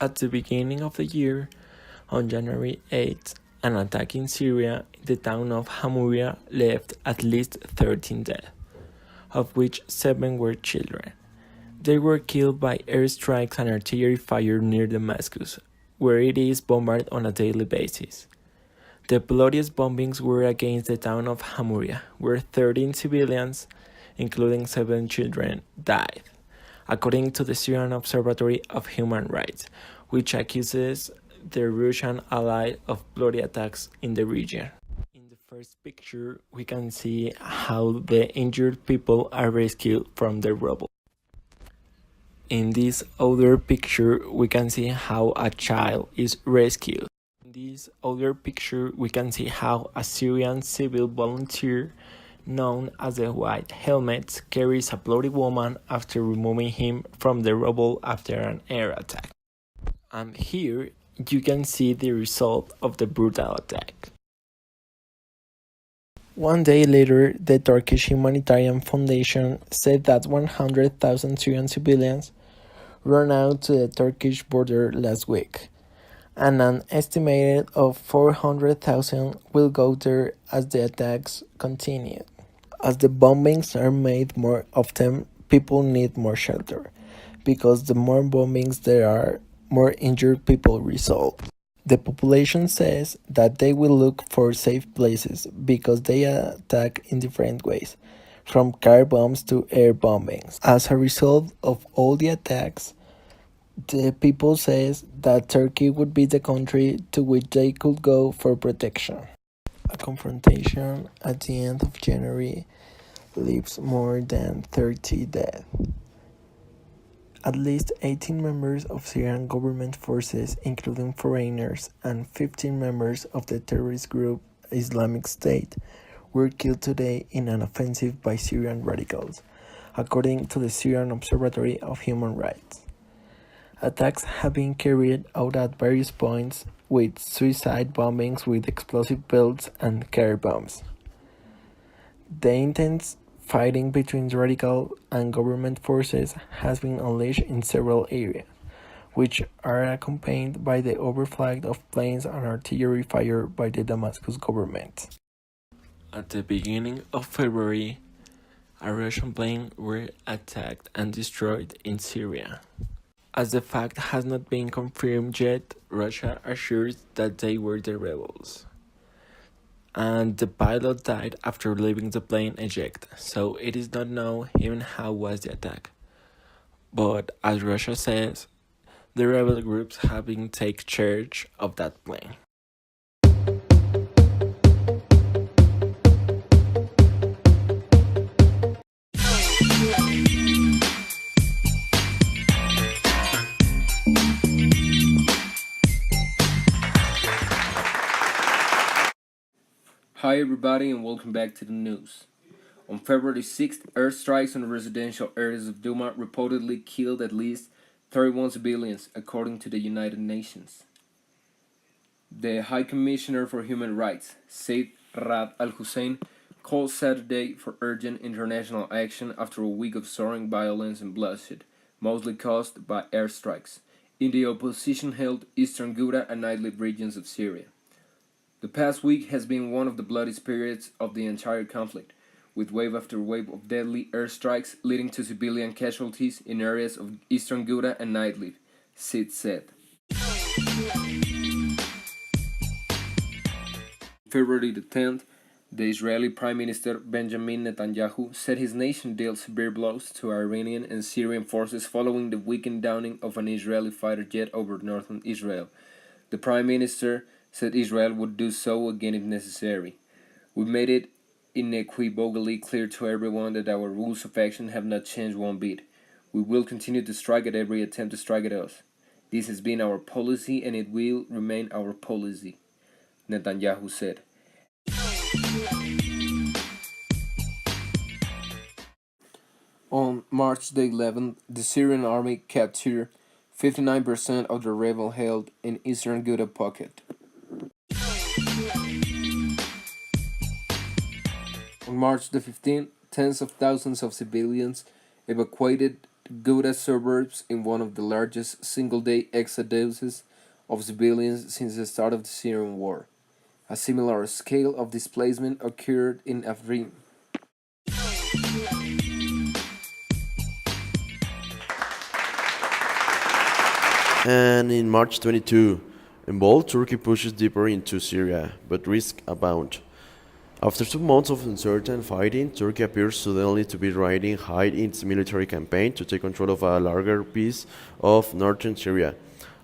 At the beginning of the year, on January 8th, an attack in Syria in the town of Hamuria left at least 13 dead, of which 7 were children. They were killed by airstrikes and artillery fire near Damascus, where it is bombarded on a daily basis. The bloodiest bombings were against the town of Hamuria, where 13 civilians, including 7 children, died, according to the Syrian Observatory of Human Rights, which accuses the Russian ally of bloody attacks in the region. In the first picture, we can see how the injured people are rescued from the rubble. In this other picture, we can see how a child is rescued. In this other picture, we can see how a Syrian civil volunteer known as the White Helmets carries a bloody woman after removing him from the rubble after an air attack. And here you can see the result of the brutal attack. One day later, the Turkish Humanitarian Foundation said that 100,000 Syrian civilians ran out to the Turkish border last week, and an estimated of 400,000 will go there as the attacks continue. As the bombings are made more often, people need more shelter, because the more bombings there are, more injured people result. The population says that they will look for safe places because they attack in different ways, from car bombs to air bombings. As a result of all the attacks, the people says that Turkey would be the country to which they could go for protection. A confrontation at the end of January leaves more than 30 dead. At least 18 members of Syrian government forces, including foreigners, and 15 members of the terrorist group Islamic State were killed today in an offensive by Syrian radicals, according to the Syrian Observatory of Human Rights. Attacks have been carried out at various points, with suicide bombings with explosive bullets and car bombs. The intense fighting between radical and government forces has been unleashed in several areas, which are accompanied by the overflight of planes and artillery fire by the Damascus government. At the beginning of February, a Russian plane were attacked and destroyed in Syria. As the fact has not been confirmed yet, Russia assures that they were the rebels. And the pilot died after leaving the plane ejected, so it is not known even how was the attack. But as Russia says, the rebel groups have been take charge of that plane. Hi everybody and welcome back to the news. On February 6th, airstrikes on residential areas of Douma reportedly killed at least 31 civilians, according to the United Nations. The High Commissioner for Human Rights, Said Rad al-Hussein, called Saturday for urgent international action after a week of soaring violence and bloodshed, mostly caused by airstrikes, in the opposition-held eastern Ghouta and Idlib regions of Syria. The past week has been one of the bloodiest periods of the entire conflict, with wave after wave of deadly airstrikes leading to civilian casualties in areas of eastern Ghouta and Idlib, Sid said. February the 10th, the Israeli Prime Minister Benjamin Netanyahu said his nation dealt severe blows to Iranian and Syrian forces following the weekend downing of an Israeli fighter jet over northern Israel. The Prime Minister said Israel would do so again if necessary. We made it unequivocally clear to everyone that our rules of action have not changed one bit. We will continue to strike at every attempt to strike at us. This has been our policy and it will remain our policy, Netanyahu said. On March the 11th, the Syrian army captured 59% of the rebel held in eastern Ghouta pocket. On March the 15th, tens of thousands of civilians evacuated Ghouta suburbs in one of the largest single-day exoduses of civilians since the start of the Syrian war. A similar scale of displacement occurred in Afrin. And in March 22, in bold, Turkey pushes deeper into Syria, but risks abound. After 2 months of uncertain fighting, Turkey appears suddenly to be riding high in its military campaign to take control of a larger piece of northern Syria.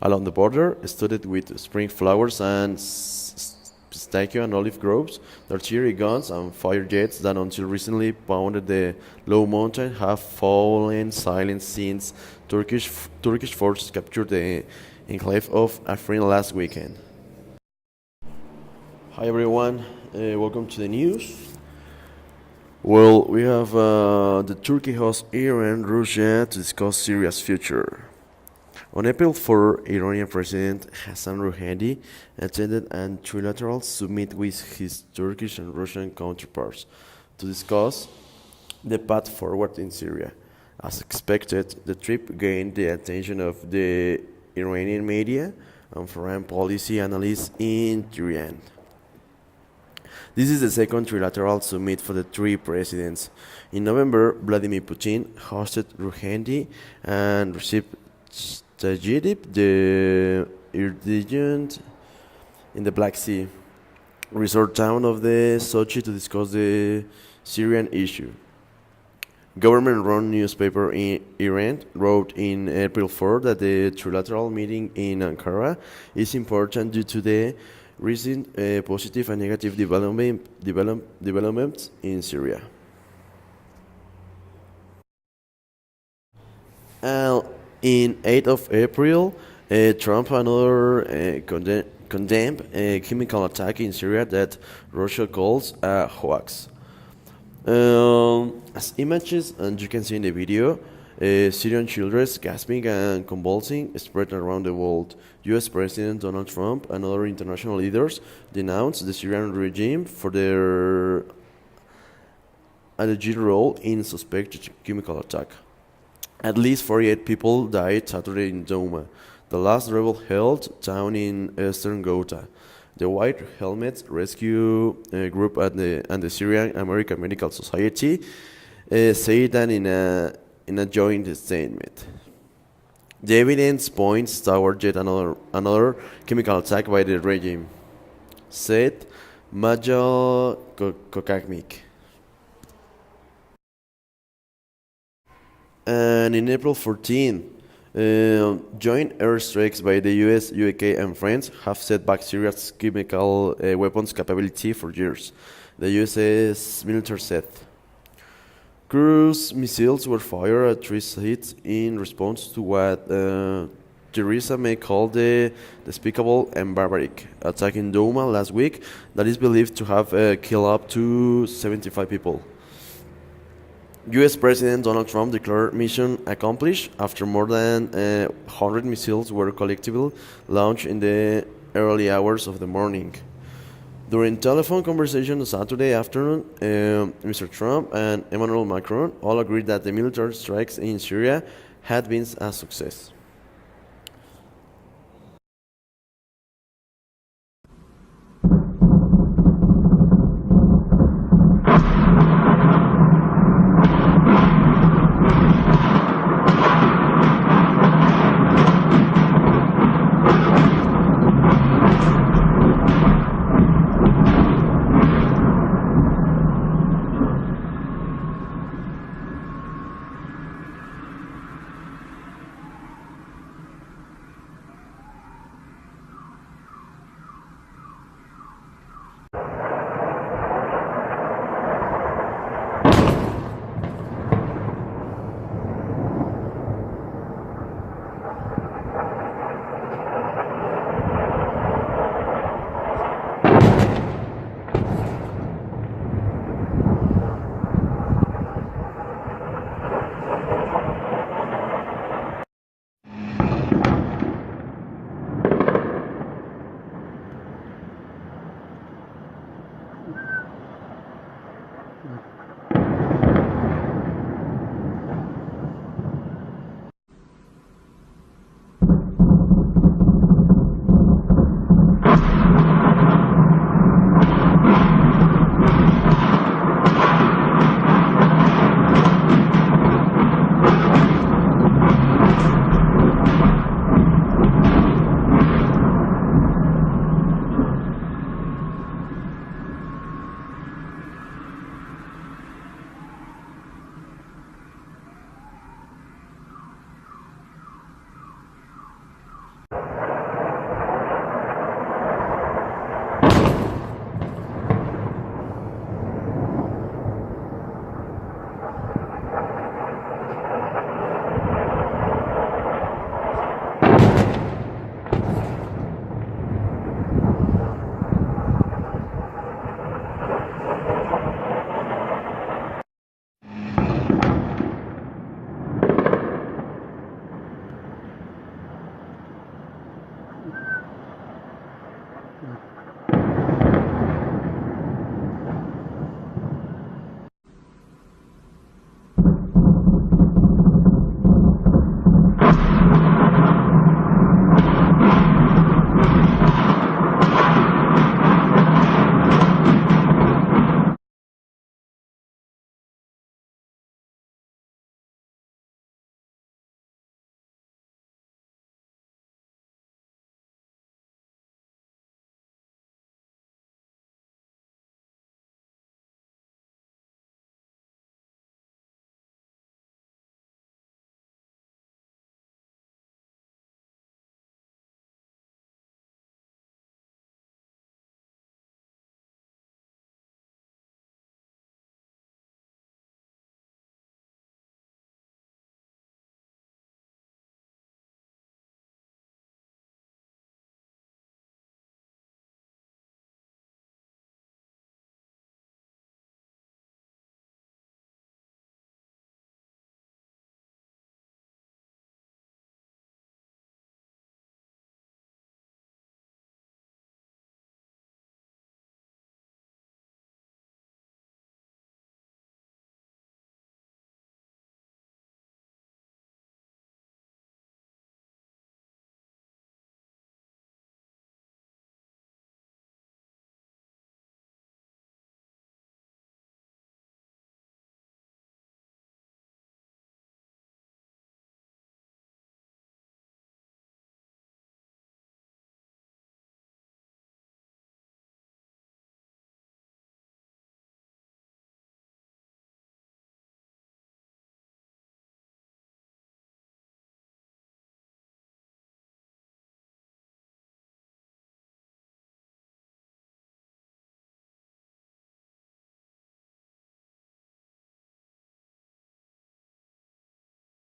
Along the border, studded with spring flowers and pistachio and olive groves, the artillery guns and fire jets that until recently pounded the low mountain have fallen silent since Turkish forces captured the enclave of Afrin last weekend. Hi everyone, welcome to the news. Well, we have the Turkey hosts Iran, Russia to discuss Syria's future. On April 4, Iranian President Hassan Rouhani attended a trilateral summit with his Turkish and Russian counterparts to discuss the path forward in Syria. As expected, the trip gained the attention of the Iranian media and foreign policy analysts in Tehran. This is the second trilateral summit for the three presidents. In November, Vladimir Putin hosted Rouhani and Recep Tayyip the Erdogan in the Black Sea resort town of the Sochi to discuss the Syrian issue. Government-run newspaper in Iran wrote in April 4 that the trilateral meeting in Ankara is important due to the recent positive and negative developments in Syria. And in 8th of April, Trump and others condemned a chemical attack in Syria that Russia calls a hoax. As images, and you can see in the video, Syrian children gasping and convulsing spread around the world. U.S. President Donald Trump and other international leaders denounced the Syrian regime for their alleged role in suspected chemical attack. At least 48 people died Saturday in Douma, the last rebel-held town in eastern Ghouta. The White Helmets Rescue Group and the Syrian American Medical Society say that in a joint statement. The evidence points toward yet another chemical attack by the regime, said Majal Kokakmik. And in April 14, joint airstrikes by the US, UK, and France have set back Syria's chemical weapons capability for years, the US's military said. Cruise missiles were fired at three sites in response to what Theresa May called the despicable and barbaric attack in Douma last week that is believed to have killed up to 75 people. U.S. President Donald Trump declared mission accomplished after more than 100 missiles were collectively launched in the early hours of the morning. During telephone conversation Saturday afternoon, Mr. Trump and Emmanuel Macron all agreed that the military strikes in Syria had been a success.